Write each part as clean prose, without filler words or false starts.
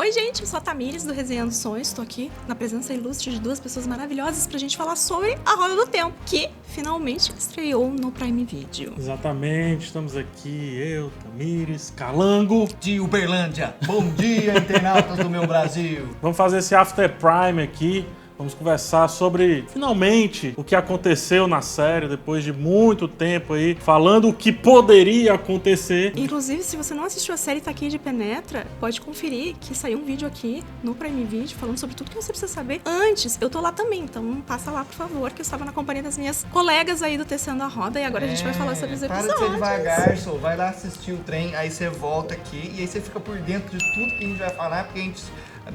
Oi, gente, eu sou a Tamires do Resenhando Sonhos. Estou aqui na presença ilustre de duas pessoas maravilhosas pra gente falar sobre A Roda do Tempo, que finalmente estreou no Prime Video. Exatamente, estamos aqui, eu, Tamires, Calango. De Uberlândia. Bom dia, internautas do meu Brasil. Vamos fazer esse After Prime aqui. Vamos conversar sobre, finalmente, o que aconteceu na série, depois de muito tempo aí, falando o que poderia acontecer. Inclusive, se você não assistiu a série Tá Aqui de Penetra, pode conferir que saiu um vídeo aqui no Prime Video falando sobre tudo que você precisa saber antes. Eu tô lá também, então passa lá, por favor, que eu estava na companhia das minhas colegas aí do Tecendo a Roda e agora a gente vai falar sobre os episódios. Para de ser devagar, só vai lá assistir o trem, aí você volta aqui e aí você fica por dentro de tudo que a gente vai falar, porque a gente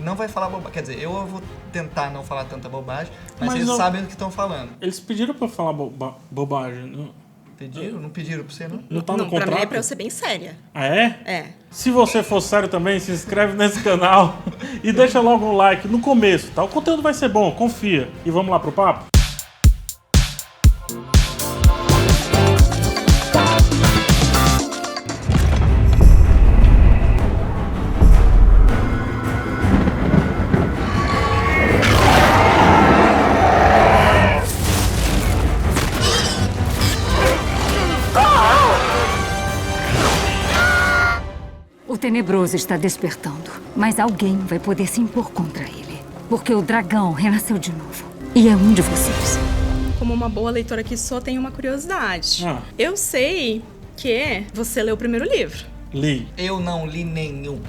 não vai falar bobagem. Quer dizer, eu vou tentar não falar tanta bobagem, mas eles sabem do que estão falando. Eles pediram pra eu falar bobagem, não? Pediram? Não pediram pra você, não? Não tá no contrato? Pra mim é pra eu ser bem séria. Ah, é? É. Se você for sério também, se inscreve nesse canal e deixa logo um like no começo, tá? O conteúdo vai ser bom, confia. E vamos lá pro papo? O Tenebroso está despertando, mas alguém vai poder se impor contra ele. Porque o dragão renasceu de novo. E é um de vocês. Como uma boa leitora que sou, tenho uma curiosidade. Eu sei que você leu o primeiro livro. Li. Eu não li nenhum.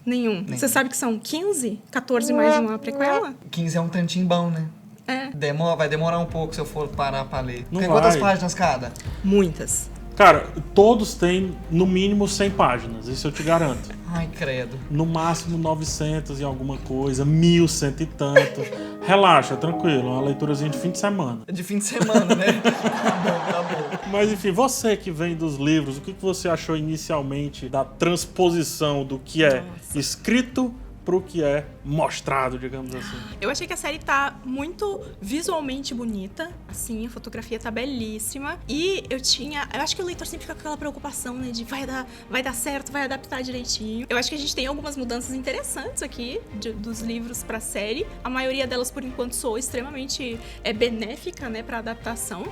Nenhum. Você sabe que são 15? 14 mais uma prequela? 15 é um tantinho bom, né? É. Vai demorar um pouco se eu for parar pra ler. Não Tem quantas vai. páginas cada? Muitas. Cara, todos têm no mínimo 100 páginas, isso eu te garanto. Ai, credo. No máximo 900 e alguma coisa, 1.100 e tanto. Relaxa, tranquilo, uma leiturazinha de fim de semana. De fim de semana, né? Tá bom. Mas enfim, você que vem dos livros, o que você achou inicialmente da transposição do que é escrito pro que é mostrado, digamos assim? Eu achei que a série tá muito visualmente bonita, assim, a fotografia tá belíssima. E eu acho que o leitor sempre fica com aquela preocupação, né, de vai dar certo, vai adaptar direitinho. Eu acho que a gente tem algumas mudanças interessantes aqui dos livros pra série. A maioria delas, por enquanto, soou extremamente benéfica, né, pra adaptação.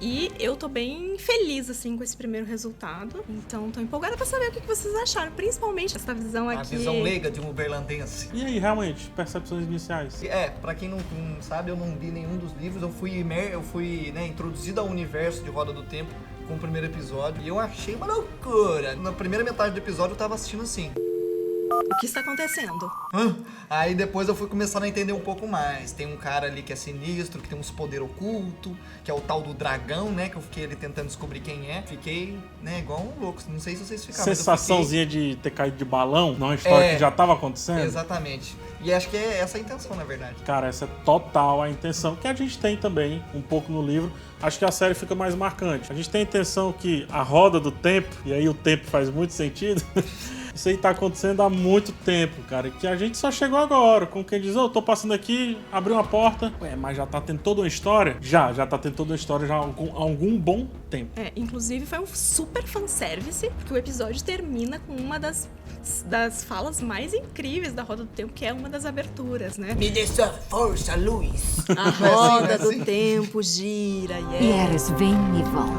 E eu tô bem feliz, assim, com esse primeiro resultado. Então, tô empolgada pra saber o que vocês acharam, principalmente essa visão aqui. A visão leiga de um uberlandense. E aí, realmente, percepções iniciais? Pra quem não sabe, eu não li nenhum dos livros. Eu fui introduzido ao universo de Roda do Tempo com o primeiro episódio. E eu achei uma loucura. Na primeira metade do episódio eu tava assistindo assim. O que está acontecendo? Aí depois eu fui começando a entender um pouco mais. Tem um cara ali que é sinistro, que tem uns poder oculto, que é o tal do dragão, né? Que eu fiquei ali tentando descobrir quem é. Fiquei, né, igual um louco. Não sei se vocês ficaram. Sensaçãozinha de ter caído de balão, não é uma história que já tava acontecendo? Exatamente. E acho que é essa a intenção, na verdade. Cara, essa é total a intenção, que a gente tem também, um pouco no livro. Acho que a série fica mais marcante. A gente tem a intenção que a roda do tempo, e aí o tempo faz muito sentido, isso aí tá acontecendo há muito tempo, cara, que a gente só chegou agora, com quem diz, tô passando aqui, abri uma porta, mas já tá tendo toda uma história? Já tá tendo toda uma história já há algum bom tempo. Inclusive foi um super fanservice, porque o episódio termina com uma das falas mais incríveis da Roda do Tempo, que é uma das aberturas, né? Me dê sua força, luz. A roda do tempo gira, E eras vêm e vão,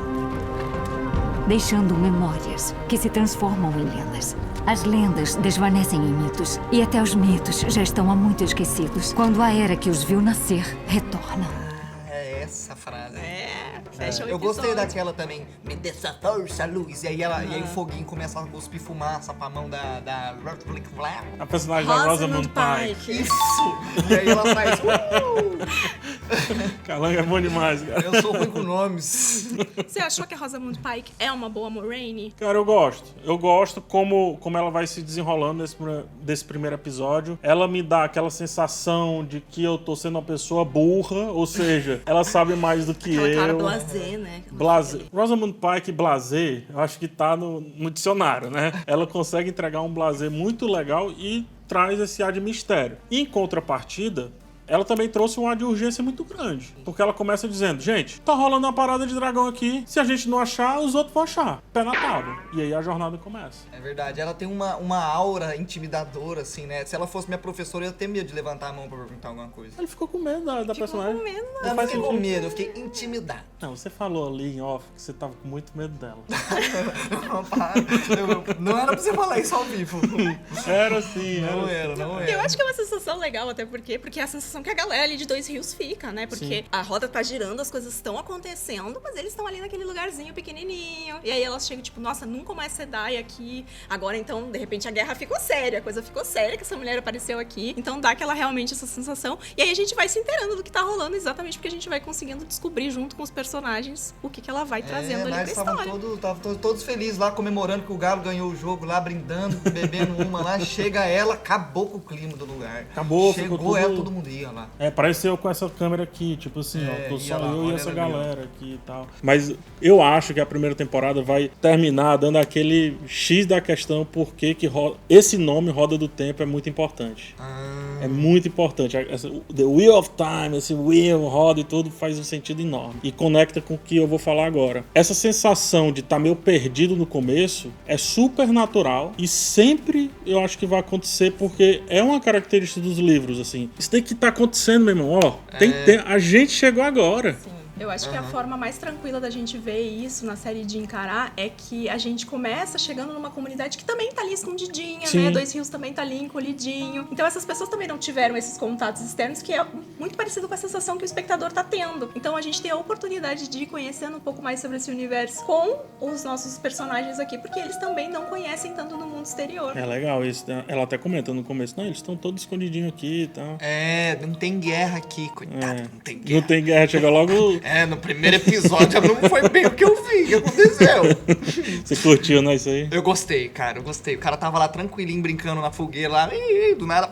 deixando memórias que se transformam em lendas. As lendas desvanecem em mitos, e até os mitos já estão há muito esquecidos quando a era que os viu nascer retorna. É essa frase. Fecha o Eu gostei episódio. daquela também. Me dê sua força, luz. E aí o foguinho começa a cuspir fumaça pra mão da Rutlick Flap. A personagem da Rosamund Pike. Isso! E aí ela faz... Calango é bom demais, cara. Eu sou ruim com nomes. Você achou que a Rosamund Pike é uma boa Moraine? Cara, eu gosto. Eu gosto como ela vai se desenrolando desse primeiro episódio. Ela me dá aquela sensação de que eu tô sendo uma pessoa burra, ou seja, ela sabe mais do que Aquela eu. cara blasé, né? Blasé. Rosamund Pike blasé, eu acho que tá no dicionário, né? Ela consegue entregar um blasé muito legal e traz esse ar de mistério. Em contrapartida, ela também trouxe um ar de urgência muito grande. Porque ela começa dizendo, gente, tá rolando uma parada de dragão aqui, se a gente não achar, os outros vão achar. Pé na tábua. E aí a jornada começa. É verdade, ela tem uma aura intimidadora, assim, né? Se ela fosse minha professora, eu ia ter medo de levantar a mão pra perguntar alguma coisa. Ele ficou com medo da personagem. Com medo, Eu não faz fiquei com sentido. medo, eu fiquei intimidado. Não, você falou ali em off que você tava com muito medo dela. Não era pra você falar isso ao vivo. Era sim, Não era. era, não Eu era. acho que é uma sensação legal, até porque é a sensação que a galera ali de Dois Rios fica, né? Porque Sim. a roda tá girando, as coisas estão acontecendo, mas eles estão ali naquele lugarzinho pequenininho. E aí elas chegam, tipo, nossa, nunca mais Sedai aqui. Agora, então, de repente, a guerra ficou séria, a coisa ficou séria que essa mulher apareceu aqui. Então dá aquela realmente essa sensação. E aí a gente vai se inteirando do que tá rolando, exatamente porque a gente vai conseguindo descobrir junto com os personagens o que ela vai trazendo ali pra Eles história. estavam todos felizes lá, comemorando que o Galo ganhou o jogo lá, brindando, bebendo uma lá. Chega ela, acabou com o clima do lugar. Acabou, Chegou ficou ela, tudo- todo mundo ia lá. Parece eu com essa câmera aqui, tipo assim, ó, tô ia só lá, eu e olha essa ela ali, ó. galera aqui e tal. Mas eu acho que a primeira temporada vai terminar dando aquele X da questão porque que esse nome Roda do Tempo é muito importante. É muito importante. The Wheel of Time, esse wheel, roda e tudo faz um sentido enorme. E conecta com o que eu vou falar agora. Essa sensação de estar meio perdido no começo é super natural e sempre eu acho que vai acontecer porque é uma característica dos livros, assim. Isso tem que estar acontecendo, meu irmão. Ó, a gente chegou agora. Sim. Eu acho que a forma mais tranquila da gente ver isso na série de encarar é que a gente começa chegando numa comunidade que também tá ali escondidinha, Sim. né? Dois Rios também tá ali encolhidinho. Então essas pessoas também não tiveram esses contatos externos, que é muito parecido com a sensação que o espectador tá tendo. Então a gente tem a oportunidade de ir conhecendo um pouco mais sobre esse universo com os nossos personagens aqui, porque eles também não conhecem tanto no mundo exterior. É legal isso. Né? Ela até comenta no começo, não, eles estão todos escondidinhos aqui e tal. Não tem guerra aqui, coitado, não tem guerra. Não tem guerra, chega logo... No primeiro episódio não foi bem o que eu vi, o que aconteceu. Você curtiu, né, isso aí? Eu gostei, cara, eu gostei. O cara tava lá tranquilinho, brincando na fogueira lá, e do nada,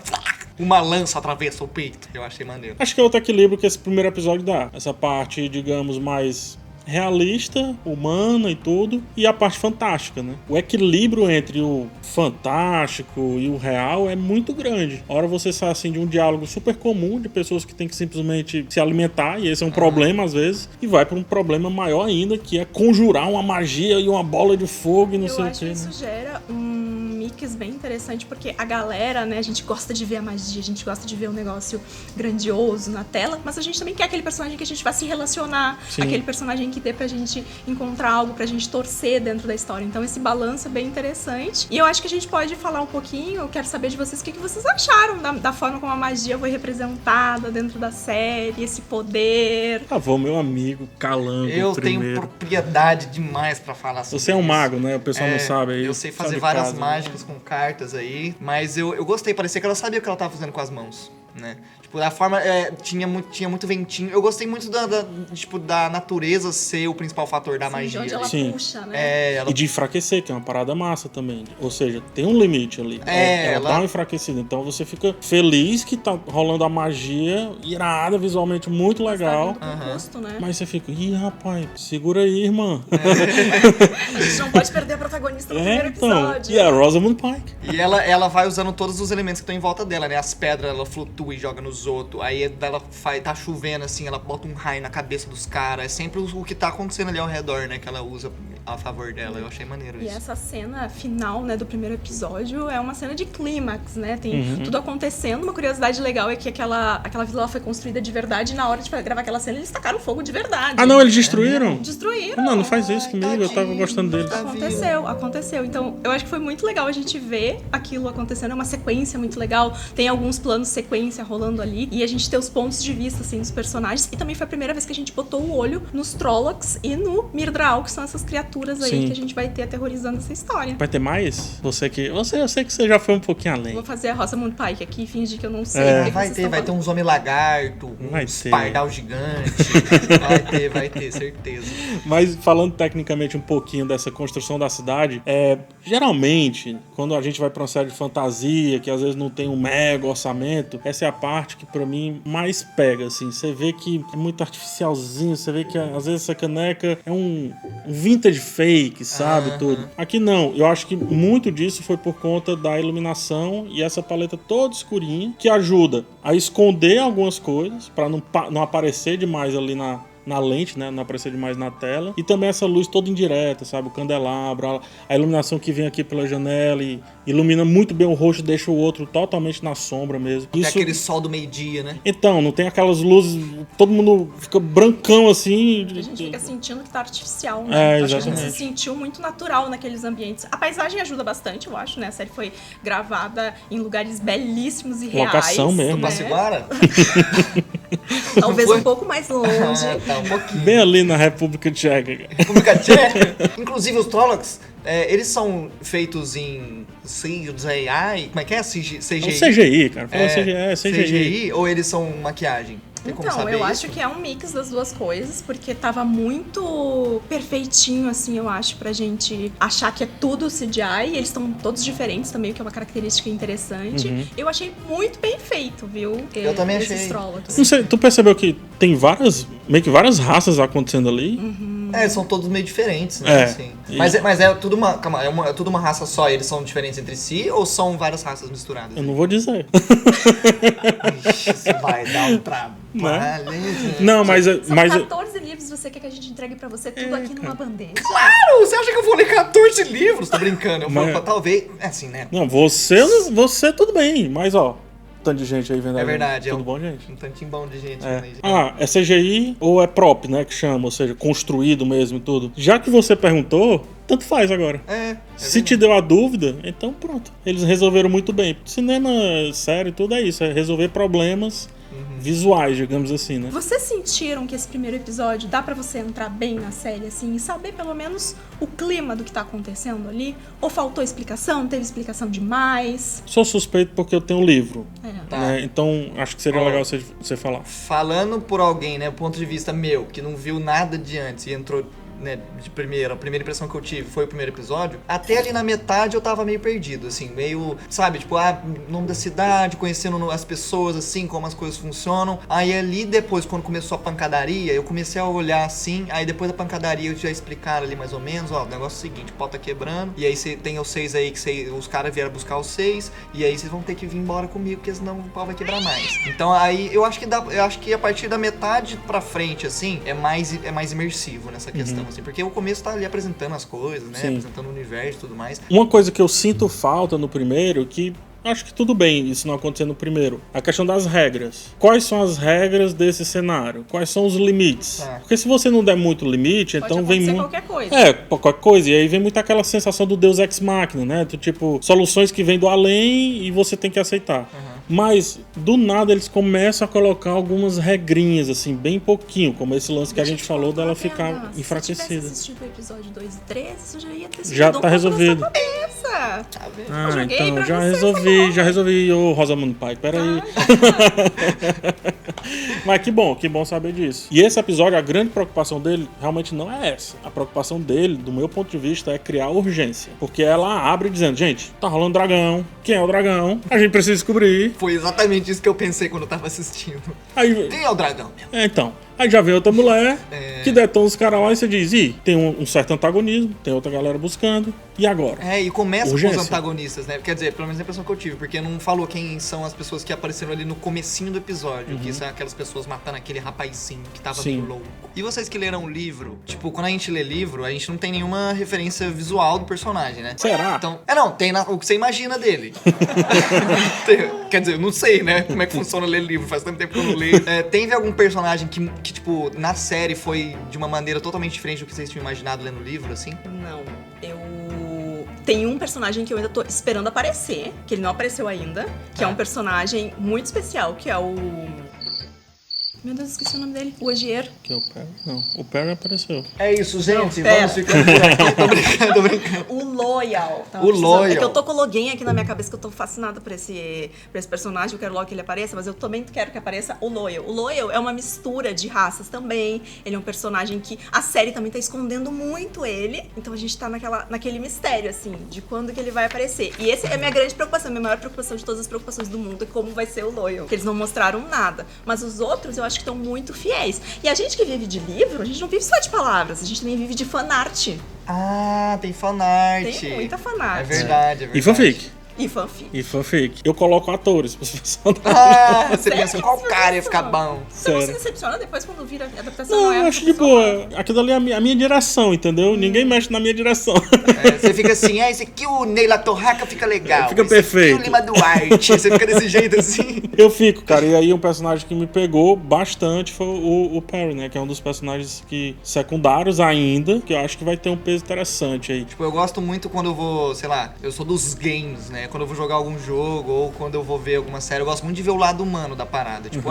uma lança atravessa o peito. Eu achei maneiro. Acho que é outro equilíbrio que esse primeiro episódio dá. Essa parte, digamos, mais realista, humana e tudo, e a parte fantástica, né? O equilíbrio entre o fantástico e o real é muito grande. A hora você sai assim de um diálogo super comum de pessoas que têm que simplesmente se alimentar, e esse é um problema às vezes, e vai para um problema maior ainda, que é conjurar uma magia e uma bola de fogo e não Eu sei o acho que, que isso gera um mix bem interessante, porque a galera, né, a gente gosta de ver a magia, a gente gosta de ver um negócio grandioso na tela, mas a gente também quer aquele personagem que a gente vai se relacionar, Sim. aquele personagem que dê pra gente encontrar algo, pra gente torcer dentro da história. Então esse balanço é bem interessante. E eu acho que a gente pode falar um pouquinho, eu quero saber de vocês o que vocês acharam da forma como a magia foi representada dentro da série, esse poder. Vou, meu amigo, Calango Eu primeiro. tenho propriedade demais pra falar sobre Você é um isso. mago, né? O pessoal não sabe aí. Eu sei Só fazer de várias casa, mágicas com cartas aí, mas eu gostei, parecia que ela sabia o que ela tava fazendo com as mãos, né? Tipo, a forma, tinha muito ventinho. Eu gostei muito da natureza ser o principal fator da Assim, de magia. onde ela Sim. puxa, né? Ela E de enfraquecer, que é uma parada massa também. Ou seja, tem um limite ali. Ela dá uma enfraquecida. Então você fica feliz que tá rolando a magia irada, visualmente muito legal. Tá vindo com custo, né? Mas você fica, ih, rapaz, segura aí, irmã. A gente não pode perder a protagonista no primeiro então. episódio. E a Rosamund Pike. E ela vai usando todos os elementos que estão em volta dela, né? As pedras, ela flutua e joga nos outros. Aí ela tá chovendo, assim, ela bota um raio na cabeça dos caras. É sempre o que tá acontecendo ali ao redor, né? Que ela usa a favor dela. Eu achei maneiro E isso. essa cena final, né, do primeiro episódio é uma cena de clímax, né? Tem tudo acontecendo. Uma curiosidade legal é que aquela vila foi construída de verdade e na hora de gravar aquela cena eles tacaram fogo de verdade. Ah, não, eles destruíram? Destruíram. Não faz isso comigo, eu tava gostando deles. Aconteceu. Então, eu acho que foi muito legal a gente ver aquilo acontecendo. É uma sequência muito legal. Tem alguns planos sequência rolando ali. E a gente ter os pontos de vista, assim, dos personagens. E também foi a primeira vez que a gente botou o olho nos Trollocs e no Mirdraal, que são essas criaturas aí Sim. que a gente vai ter aterrorizando essa história. Vai ter mais? Eu sei que você já foi um pouquinho além. Vou fazer a Rosamund Pike aqui e fingir que eu não sei. É. o que Vai vocês ter, estão vai ter falando. uns homem lagarto, Vai uns ter. pardal gigante. vai ter, certeza. Mas falando tecnicamente um pouquinho dessa construção da cidade, geralmente, quando a gente vai pra uma série de fantasia, que às vezes não tem um mega orçamento, essa é a parte que pra mim mais pega, assim. Você vê que é muito artificialzinho, você vê que às vezes essa caneca é um vintage fake, sabe? Tudo. Aqui não. Eu acho que muito disso foi por conta da iluminação e essa paleta toda escurinha, que ajuda a esconder algumas coisas, pra não aparecer demais ali na lente, né? Não aparecer demais na tela. E também essa luz toda indireta, sabe? O candelabro, a iluminação que vem aqui pela janela e ilumina muito bem o rosto, deixa o outro totalmente na sombra mesmo. É aquele sol do meio-dia, né? Então, não tem aquelas luzes, todo mundo fica brancão assim. A gente fica sentindo que tá artificial, né? É, acho que a exatamente. gente se sentiu muito natural naqueles ambientes. A paisagem ajuda bastante, eu acho, né? A série foi gravada em lugares belíssimos e reais. Locação mesmo. No né? Passiguara? Talvez Foi? um pouco mais longe. Tá, um pouquinho. Bem ali na República Tcheca. República Tcheca. Inclusive, os Trollocs, eles são feitos em CGI? Como é que é? É o CGI? CGI, cara. Fala CGI. CGI ou eles são maquiagem? Tem como Então, saber eu isso? acho que é um mix das duas coisas, porque tava muito perfeitinho, assim, eu acho, pra gente achar que é tudo CGI, e eles estão todos diferentes também, o que é uma característica interessante. Eu achei muito bem feito, viu? Eu também achei. Esses Trollocs. Não sei, tu percebeu que tem meio que várias raças acontecendo ali? São todos meio diferentes, né? É. Assim. E- Mas é tudo é tudo uma raça só e eles são diferentes entre si ou são várias raças misturadas? Eu não vou dizer. Ixi, isso vai dar um trabalho. gente. Não, mas... São mas 14 livros, você quer que a gente entregue pra você tudo aqui numa bandeja. Claro! Você acha que eu vou ler 14 livros? Tô brincando. Eu Mas- vou, talvez... É assim, né? não, você tudo bem, mas ó, tanto de gente aí vendo. É verdade. Tudo bom, gente? Um tantinho bom de gente. É. Né, gente? É CGI ou é prop, né, que chama, ou seja, construído mesmo e tudo. Já que você perguntou, tanto faz agora. Se te deu a dúvida, então pronto. Eles resolveram muito bem. Cinema, série, tudo é isso, é resolver problemas visuais, digamos assim, né? Vocês sentiram que esse primeiro episódio dá pra você entrar bem na série, assim, e saber pelo menos o clima do que tá acontecendo ali? Ou faltou explicação? Teve explicação demais? Sou suspeito porque eu tenho um livro, É. Tá. né? Então acho que seria Ó. legal você falar. Falando por alguém, né, ponto de vista meu, que não viu nada de antes e entrou, né, de primeira, a primeira impressão que eu tive foi o primeiro episódio, até ali na metade eu tava meio perdido, assim, meio, sabe, tipo, nome da cidade, conhecendo as pessoas, assim, como as coisas funcionam. Aí ali depois, quando começou a pancadaria, eu comecei a olhar assim, aí depois da pancadaria eu já explicaram ali mais ou menos, ó, o negócio é o seguinte, o pau tá quebrando, e aí você tem os 6 aí, que os caras vieram buscar os 6, e aí vocês vão ter que vir embora comigo, porque senão o pau vai quebrar mais. Então aí eu acho que a partir da metade pra frente, assim, é mais imersivo nessa questão. Assim, porque o começo tá ali apresentando as coisas, né? Sim. Apresentando o universo e tudo mais. Uma coisa que eu sinto falta no primeiro, que acho que tudo bem isso não acontecer no primeiro, a questão das regras. Quais são as regras desse cenário? Quais são os limites? É. Porque se você não der muito limite, Pode então vem acontecer muito... qualquer coisa. Qualquer coisa. E aí vem muito aquela sensação do Deus Ex Machina, né? Do tipo, soluções que vêm do além e você tem que aceitar. Mas, do nada, eles começam a colocar algumas regrinhas, assim, bem pouquinho, como esse lance que a gente falou dela ficar Se enfraquecida. tivesse assistido o episódio 2 e 3, isso já ia ter sido Já um tá pouco na sua resolvido. cabeça. Tá vendo? Ah, joguei então, pra já você, resolvi, ô Rosamund Pike, peraí. Mas que bom saber disso. E esse episódio, a grande preocupação dele realmente não é essa. A preocupação dele, do meu ponto de vista, é criar urgência. Porque ela abre dizendo, gente, tá rolando dragão, quem é o dragão? A gente precisa descobrir. Foi exatamente isso que eu pensei quando eu tava assistindo. Aí, Quem é o dragão, meu? então, aí já vem outra mulher que detona os caras lá e você diz, tem um certo antagonismo, tem outra galera buscando, e agora? E começa Urgência. com os antagonistas, né? Quer dizer, pelo menos a impressão que eu tive, porque não falou quem são as pessoas que apareceram ali no comecinho do episódio, que são aquelas pessoas matando aquele rapazinho que tava Sim. meio louco. E vocês que leram o livro, tipo, quando a gente lê livro, a gente não tem nenhuma referência visual do personagem, né? Será? Então, não, tem o que você imagina dele. Quer dizer, eu não sei, né? Como é que funciona ler livro, faz tanto tempo que eu não leio. Teve algum personagem que, tipo, na série foi de uma maneira totalmente diferente do que vocês tinham imaginado lendo o livro, assim? Não, tem um personagem que eu ainda tô esperando aparecer, que ele não apareceu ainda, que é um personagem muito especial, que é o... Meu Deus, esqueci o nome dele. O Ogier. Que é o Perry? Não, o Perry apareceu. É isso, gente. pera. Vamos ficando por aqui. Tô brincando. O Loyal. Tava O precisando- Loyal. É que eu tô com o login aqui na minha cabeça, que eu tô fascinada por esse personagem. Eu quero logo que ele apareça, mas eu também quero que apareça o Loyal. O Loyal é uma mistura de raças também. Ele é um personagem que a série também tá escondendo muito ele. Então a gente tá naquele mistério, assim, de quando que ele vai aparecer. E essa é a minha grande preocupação, a minha maior preocupação de todas as preocupações do mundo, é como vai ser o Loyal. Que eles não mostraram nada. Mas os outros, eu acho que estão muito fiéis. E a gente que vive de livro, a gente não vive só de palavras, a gente também vive de fanart. Ah, tem fanart. Tem muita fanart. É verdade, é verdade. E fanfic. E fanfic. Eu coloco atores pros personagens. Ah, você Sério? pensa, qual cara ia ficar bom? Você não se Sério. decepciona depois quando vira a adaptação? Não, é eu a acho de boa. Aquilo ali é a minha direção, entendeu? Ninguém mexe na minha direção. É, você fica assim, esse aqui o Neila Torraca fica legal. Fica esse perfeito. Aqui o Lima Duarte. Você fica desse jeito assim. Eu fico, cara. E aí um personagem que me pegou bastante foi o Perry, né? Que é um dos personagens secundários ainda, que eu acho que vai ter um peso interessante aí. Tipo, eu gosto muito quando eu vou, sei lá, eu sou dos games, né? Quando eu vou jogar algum jogo ou quando eu vou ver alguma série, eu gosto muito de ver o lado humano da parada. Tipo,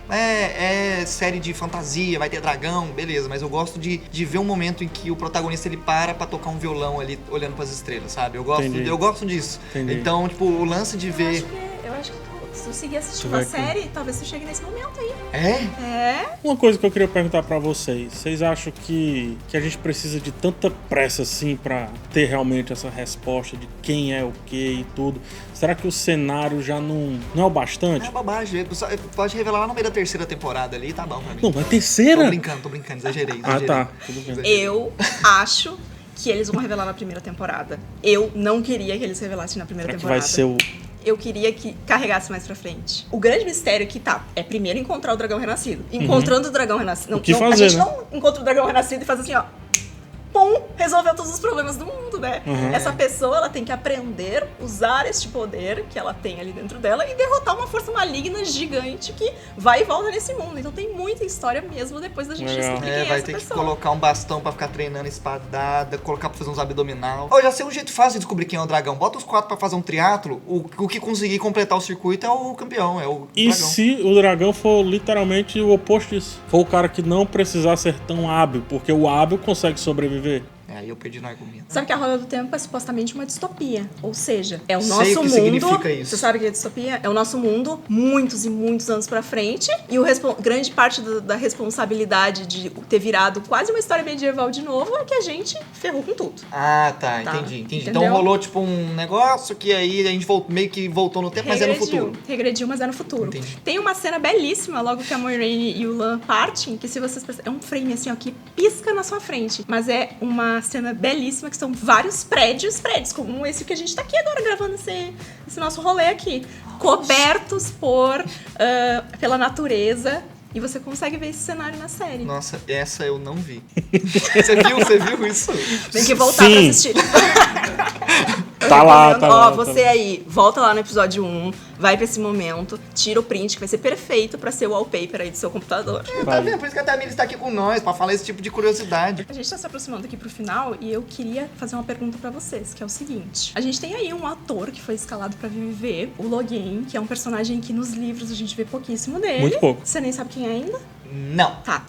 é série de fantasia, vai ter dragão, beleza. Mas eu gosto de ver um momento em que o protagonista ele para pra tocar um violão ali, olhando pras estrelas, sabe? Eu gosto disso. Entendi. Então, tipo, o lance de ver... Eu acho que se eu seguir assistindo Vai a série, talvez você chegue nesse momento aí. É? Uma coisa que eu queria perguntar pra vocês acham que a gente precisa de tanta pressa assim pra ter realmente essa resposta de quem é o que e tudo? Será que o cenário já não é o bastante? É babagem. Pode revelar lá no meio da terceira temporada ali, tá bom pra mim. Não, mas terceira? Tô brincando, exagerei. Ah, tá. Tudo bem. Eu acho que eles vão revelar na primeira temporada. Eu não queria que eles revelassem na primeira Será que temporada. vai ser o... Eu queria que carregasse mais pra frente. O grande mistério que é primeiro encontrar o dragão renascido. Encontrando o dragão renascido. O que fazer, a gente né? não encontra o dragão renascido e faz assim, ó. Pum, resolveu todos os problemas do mundo, né? Essa pessoa, ela tem que aprender, usar este poder que ela tem ali dentro dela e derrotar uma força maligna gigante que vai e volta nesse mundo. Então tem muita história mesmo depois da gente descobrir quem é vai essa ter pessoa. que colocar um bastão pra ficar treinando espadada, colocar pra fazer uns abdominal. Já sei um jeito fácil de descobrir quem é o dragão. Bota os 4 pra fazer um triatlo, o que conseguir completar o circuito é o campeão, é o E dragão. se o dragão for literalmente o oposto disso? For o cara que não precisar ser tão hábil, porque o hábil consegue sobreviver. Aí eu perdi no argumento. Sabe que a Roda do Tempo é supostamente uma distopia. Ou seja, é o Sei nosso o que mundo. significa isso. Você sabe o que é distopia? É o nosso mundo muitos e muitos anos pra frente. E grande parte da responsabilidade de ter virado quase uma história medieval de novo é que a gente ferrou com tudo. Ah, tá. Tá. Entendi. Entendeu? Então rolou tipo um negócio que aí a gente meio que voltou no tempo, mas é no futuro. Regrediu, mas é no futuro. Entendi. Tem uma cena belíssima, logo que a Moiraine e o Lan partem, que se vocês perceberem, é um frame assim, ó, que pisca na sua frente. Mas é uma cena belíssima, que são vários prédios, como esse que a gente tá aqui agora, gravando esse nosso rolê aqui. Cobertos pela natureza. E você consegue ver esse cenário na série. Nossa, essa eu não vi. Você viu isso? Tem que voltar pra assistir. Tá lá, tá lá. Você aí, volta lá no episódio 1, vai pra esse momento, tira o print, que vai ser perfeito pra ser o wallpaper aí do seu computador. Tá vendo? Por isso que a Tamires tá aqui com nós, pra falar esse tipo de curiosidade. A gente tá se aproximando aqui pro final e eu queria fazer uma pergunta pra vocês, que é o seguinte. A gente tem aí um ator que foi escalado pra viver, o Logain, que é um personagem que nos livros a gente vê pouquíssimo dele. Muito pouco. Você nem sabe quem é ainda? Não. Tá.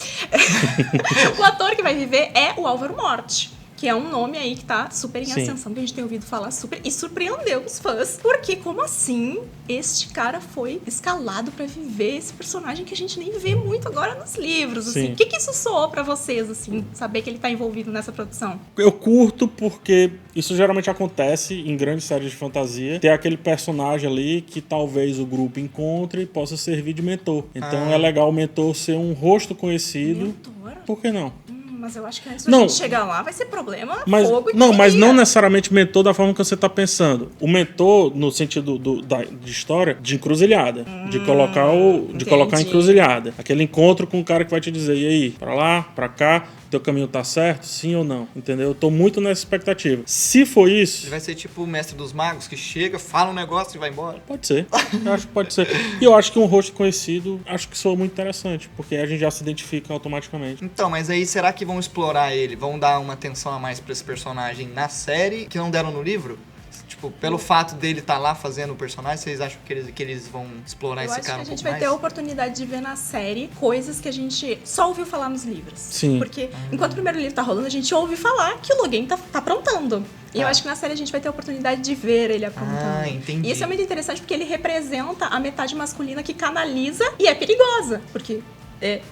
O ator que vai viver é o Álvaro Morte. Que é um nome aí que tá super em ascensão, que a gente tem ouvido falar super e surpreendeu os fãs. Porque, como assim, este cara foi escalado pra viver esse personagem que a gente nem vê muito agora nos livros, assim? O que isso soou pra vocês, assim, saber que ele tá envolvido nessa produção? Eu curto porque isso geralmente acontece em grandes séries de fantasia. Ter aquele personagem ali que talvez o grupo encontre e possa servir de mentor. Então é legal o mentor ser um rosto conhecido. Mentor? Por que não? Mas eu acho que antes da gente chegar lá vai ser problema, fogo e mas não cria. necessariamente mentor da forma que você tá pensando. O mentor, no sentido de história, de encruzilhada. De colocar encruzilhada. Aquele encontro com o cara que vai te dizer, e aí, pra lá, pra cá, teu caminho tá certo? Sim ou não? Entendeu? Eu tô muito nessa expectativa. Se for isso... Ele vai ser tipo o mestre dos magos, que chega, fala um negócio e vai embora. Pode ser. Eu acho que pode ser. E eu acho que um rosto conhecido, acho que soa muito interessante, porque a gente já se identifica automaticamente. Então, mas aí será que vão explorar ele? Vão dar uma atenção a mais pra esse personagem na série que não deram no livro? Tipo, pelo fato dele estar lá fazendo o personagem, vocês acham que eles vão explorar esse cara um pouco mais? Eu acho que a gente vai ter a oportunidade de ver na série coisas que a gente só ouviu falar nos livros. Sim. Porque enquanto o primeiro livro tá rolando, a gente ouve falar que o Logain tá aprontando. E eu acho que na série a gente vai ter a oportunidade de ver ele aprontando. Ah, entendi. E isso é muito interessante porque ele representa a metade masculina que canaliza e é perigosa. Porque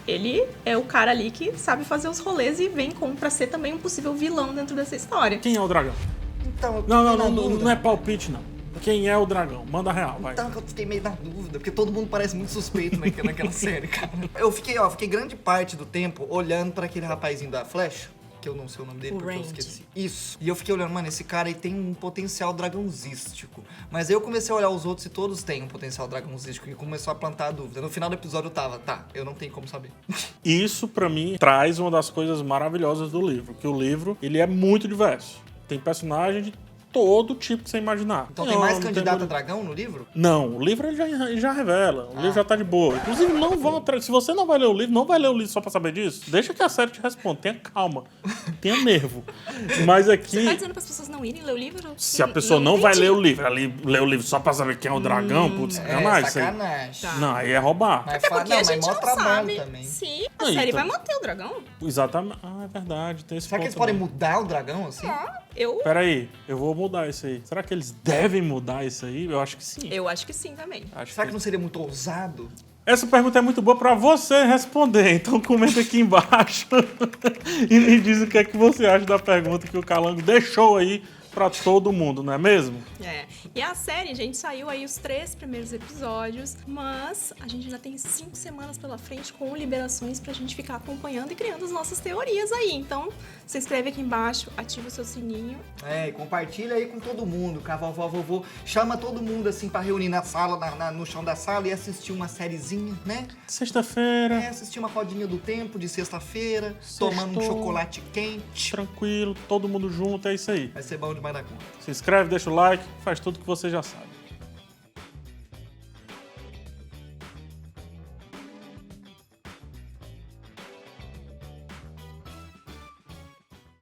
ele é o cara ali que sabe fazer os rolês e vem pra ser também um possível vilão dentro dessa história. Quem é o dragão? Então, Não é palpite, não. Quem é o dragão? Manda real, vai. Então, eu fiquei meio na dúvida, porque todo mundo parece muito suspeito naquela série, cara. Eu fiquei grande parte do tempo olhando pra aquele rapazinho da Flash, que eu não sei o nome dele, O porque eu Randy. esqueci. Isso. E eu fiquei olhando, mano, esse cara aí tem um potencial dragãozístico. Mas aí eu comecei a olhar os outros e todos têm um potencial dragãozístico. E começou a plantar a dúvida. No final do episódio eu tava, eu não tenho como saber. Isso, pra mim, traz uma das coisas maravilhosas do livro. Que o livro, ele é muito diverso. Tem personagem de todo tipo que você imaginar. Então tem mais Não candidato a tem- dragão no livro? Não, o livro ele já revela. O livro já tá de boa. Inclusive, não vão atrás. Se você não vai ler o livro, não vai ler o livro só pra saber disso. Deixa que a série te responda. Tenha calma. Tenha nervo. Mas aqui... Você tá dizendo para as pessoas não irem ler o livro? Se a pessoa não vai ler o livro, ela lê o livro só pra saber quem é o dragão, putz, sacanagem isso aí. sacanagem. Tá. Não, aí é roubar. Mas Até porque não, a mas gente mó não trabalho sabe também. se a Aí, série então- vai manter o dragão. Exatamente. Ah, é verdade. Tem esse Será que ponto eles podem também. mudar o dragão assim? Eu Peraí, eu vou mudar isso aí. Será que eles devem mudar isso aí? Eu acho que sim. acho que sim também. Acho Será que não seria muito ousado? Essa pergunta é muito boa pra você responder, então comenta aqui embaixo e me diz o que é que você acha da pergunta que o Calango deixou aí pra todo mundo, não é mesmo? É. E a série, gente, saiu aí os 3 primeiros episódios, mas a gente ainda tem 5 semanas pela frente com liberações pra gente ficar acompanhando e criando as nossas teorias aí. Então, se inscreve aqui embaixo, ativa o seu sininho. E compartilha aí com todo mundo, com a vovô. Chama todo mundo assim pra reunir na sala, no chão da sala e assistir uma sériezinha, né? Sexta-feira, Assistir uma rodinha do tempo de sexta-feira, Sextou. tomando um chocolate quente. tranquilo, todo mundo junto, é isso aí. Vai ser bom demais da conta. Se inscreve, deixa o like, faz tudo que você já sabe.